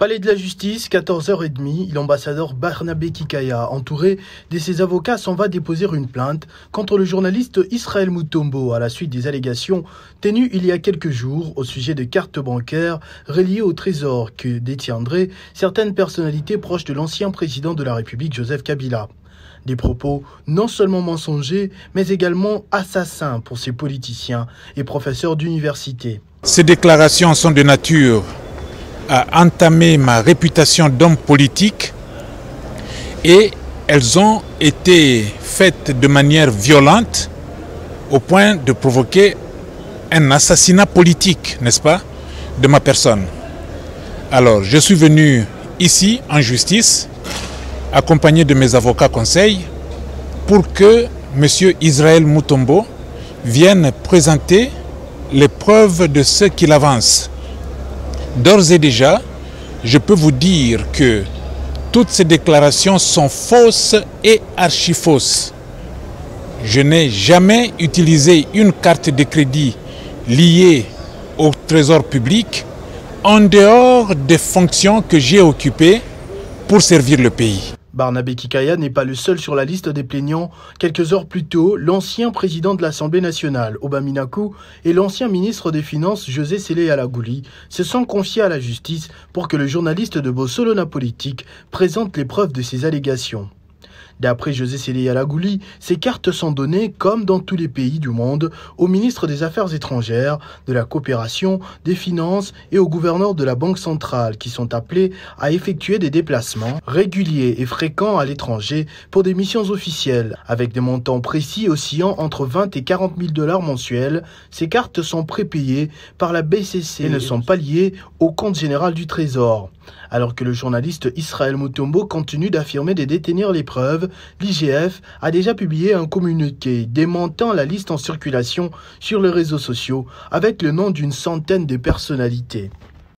Palais de la Justice, 14h30, l'ambassadeur Barnabé Kikaya, entouré de ses avocats, s'en va déposer une plainte contre le journaliste Israël Mutombo à la suite des allégations tenues il y a quelques jours au sujet de cartes bancaires reliées au trésor que détiendraient certaines personnalités proches de l'ancien président de la République, Joseph Kabila. Des propos non seulement mensongers, mais également assassins pour ces politiciens et professeurs d'université. Ces déclarations sont de nature à entamer ma réputation d'homme politique et elles ont été faites de manière violente au point de provoquer un assassinat politique, n'est-ce pas, de ma personne. Alors, je suis venu ici en justice, accompagné de mes avocats conseils, pour que M. Israël Mutombo vienne présenter les preuves de ce qu'il avance. D'ores et déjà, je peux vous dire que toutes ces déclarations sont fausses et archi-fausses. Je n'ai jamais utilisé une carte de crédit liée au trésor public en dehors des fonctions que j'ai occupées pour servir le pays. Barnabé Kikaya n'est pas le seul sur la liste des plaignants. Quelques heures plus tôt, l'ancien président de l'Assemblée nationale, Oba Minakou, et l'ancien ministre des Finances, José Sélé Alagouli, se sont confiés à la justice pour que le journaliste de Bossolona Politique présente les preuves de ces allégations. D'après José Sélé Alagouli, ces cartes sont données, comme dans tous les pays du monde, au ministre des Affaires étrangères, de la coopération, des finances et au gouverneur de la Banque centrale qui sont appelés à effectuer des déplacements réguliers et fréquents à l'étranger pour des missions officielles. Avec des montants précis oscillant entre 20 et 40 000 $ mensuels, ces cartes sont prépayées par la BCC et ne sont pas liées au compte général du Trésor. Alors que le journaliste Israël Mutombo continue d'affirmer de détenir les preuves, l'IGF a déjà publié un communiqué démentant la liste en circulation sur les réseaux sociaux avec le nom d'une centaine de personnalités.